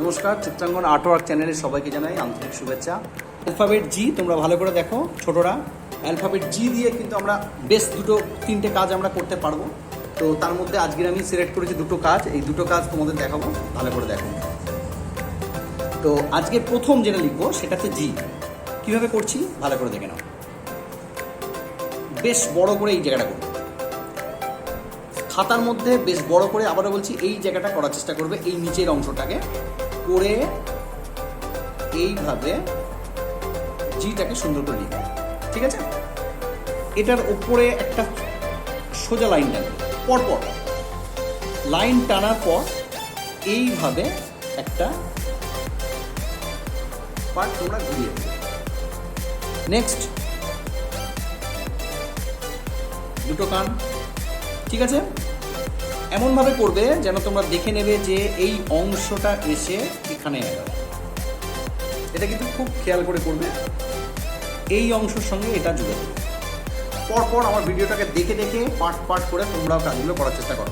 নমস্কার, চিত্রাঙ্গন আর্টওয়ার্ক চ্যানেলে সবাইকে জানাই আন্তরিক শুভেচ্ছা। অ্যালফাবেট জি তোমরা ভালো করে দেখো ছোটরা, অ্যালফাবেট জি দিয়ে কিন্তু আমরা বেশ তিনটে কাজ আমরা করতে পারবো। তো তার মধ্যে আজকের আমি সিলেক্ট করেছি দুটো কাজ, এই দুটো কাজ তোমাদের দেখাবো, ভালো করে দেখো। তো আজকে প্রথম যেটা লিখবো সেটা হচ্ছে জি। কীভাবে করছি ভালো করে দেখে নাও। বেশ বড় করে এই জায়গাটা করবো, খাতার মধ্যে বেশ বড় করে, আবারও বলছি এই জায়গাটা করার চেষ্টা করবে, এই নিচের অংশটাকে করে এইভাবে জিটাকে সুন্দর করে লিখবে, ঠিক আছে? এটার ওপরে একটা সোজা লাইন টানবে, পরপর লাইন টানার পর এইভাবে একটা পার্ট তোমরা ঘুরিয়ে দেবে। নেক্সট দুটো কান, ঠিক আছে? এমনভাবে করবে যেন তোমরা দেখে নেবে যে এই অংশটা এসে এখানে এলো। এটা কিন্তু খুব খেয়াল করে করবে, এই অংশের সঙ্গে এটা জুড়ে দেবে। পরপর আমার ভিডিওটাকে দেখে দেখে পার্ট করে তোমরাও কাজগুলো করার চেষ্টা করো।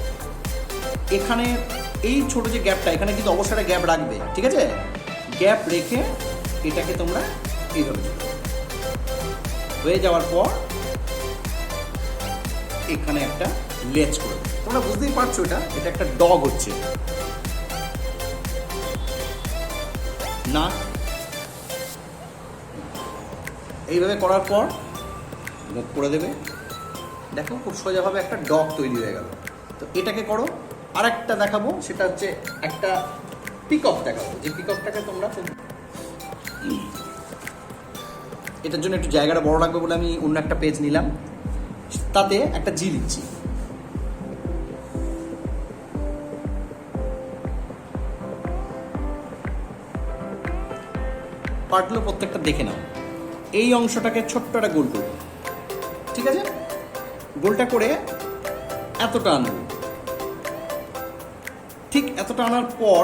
এখানে এই ছোট যে গ্যাপটা, এখানে কিন্তু অবশ্যই একটা গ্যাপ রাখবে, ঠিক আছে? গ্যাপ রেখে এটাকে তোমরা এইভাবে হয়ে যাওয়ার পর এখানে একটা লেজ করে, তোমরা বুঝতেই পারছো এটা একটা ডগ হচ্ছে না। এইভাবে করার পর মুখ করে দেবে, দেখো খুব সোজাভাবে একটা ডগ তৈরি হয়ে গেল। তো এটাকে করো। আর একটা দেখাবো, সেটা হচ্ছে একটা পিকক দেখাবো, যে পিককটাকে তোমরা এটার জন্য একটু জায়গাটা বড় লাগবে বলে আমি অন্য একটা পেজ নিলাম, তাতে একটা জি লিখছি। পার্টগুলো প্রত্যেকটা দেখে নাও। এই অংশটাকে ছোট্ট একটা গোল করব, ঠিক আছে? গোলটা করে এতটা আনবো, ঠিক এতটা আনার পর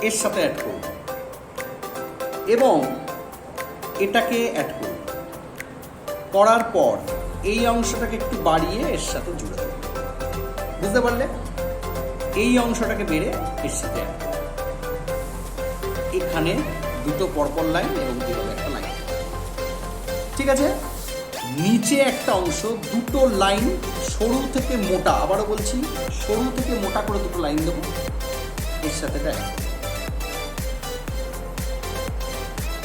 এর সাথে অ্যাড করব এবং এটাকে অ্যাড করব। করার পর এই অংশটাকে একটু বাড়িয়ে এর সাথে জুড়ে দেব, বুঝতে পারলে? এই অংশটাকে বেড়ে এর সাথে অ্যাড করব। এখানে দুটো পরপর লাইন এবং এভাবে একটা লাইন, ঠিক আছে? নিচে একটা অংশ, দুটো লাইন সরু থেকে মোটা, আবারও বলছি সরু থেকে মোটা করে দুটো লাইন দেবো, এর সাথে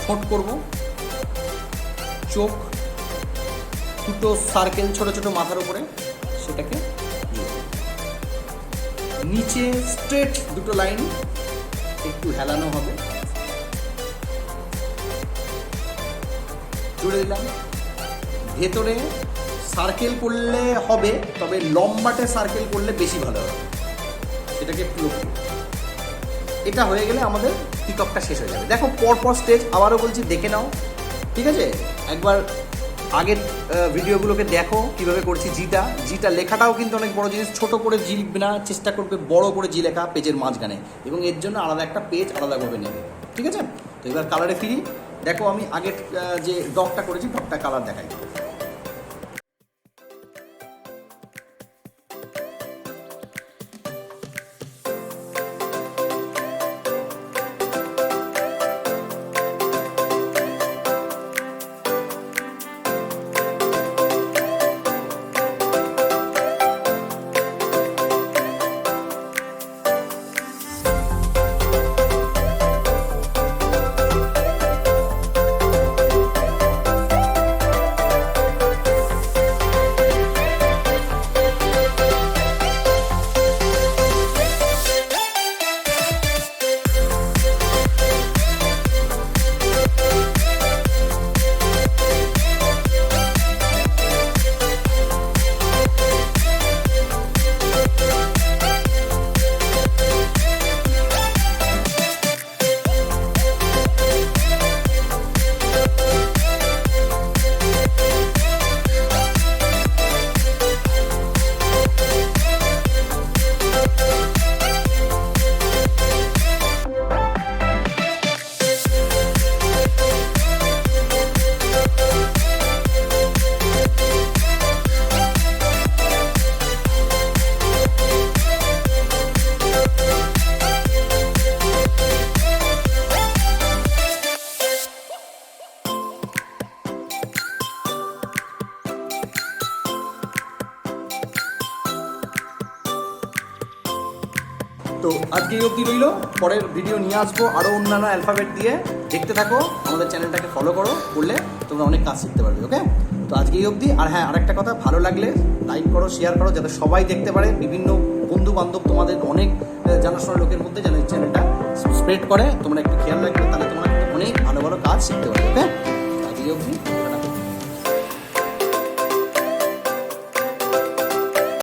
ঠোঁট করব, চোখ, দুটো সার্কেল ছোট ছোট মাথার উপরে, সেটাকে নিচে স্ট্রেট দুটো লাইন একটু হেলানো হবে, জুড়ে দিলাম। ভেতরে সার্কেল করলে হবে, তবে লম্বাটে সার্কেল করলে বেশি ভালো হবে, সেটাকে একটু লক্ষ্য। এটা হয়ে গেলে আমাদের পিককটা শেষ হয়ে যাবে। দেখো পরপর স্টেজ, আবারও বলছি দেখে নাও, ঠিক আছে? একবার আগের ভিডিওগুলোকে দেখো কীভাবে করছি। জিটা লেখাটাও কিন্তু অনেক বড় জিনিস, ছোট করে জি লিখবে না, চেষ্টা করবে বড় করে জি লেখা পেজের মাঝখানে, এবং এর জন্য আলাদা একটা পেজ আলাদাভাবে নেবে, ঠিক আছে? তো এবার কালারে ফিরি। দেখো আমি আগের যে ডগটা করেছি, ডগটা কালার দেখাই। তো আজকে এই অবধি রইল, পরের ভিডিও নিয়ে আসবো আরও অন্যান্য অ্যালফাবেট দিয়ে। দেখতে থাকো, আমাদের চ্যানেলটাকে ফলো করলে তোমরা অনেক কাজ শিখতে পারবে। ওকে, তো আজকে এই অবধি। আর হ্যাঁ, আরেকটা কথা, ভালো লাগলে লাইক করো, শেয়ার করো, যাতে সবাই দেখতে পারে, বিভিন্ন বন্ধু বান্ধব তোমাদের অনেক জানাশোনা লোকের মধ্যে যেন এই চ্যানেলটা স্প্রেড করে। তোমরা একটু খেয়াল রাখবে, তাহলে তোমরা অনেক ভালো ভালো কাজ শিখতে পারবে। ওকে, আজকে এই অবধি।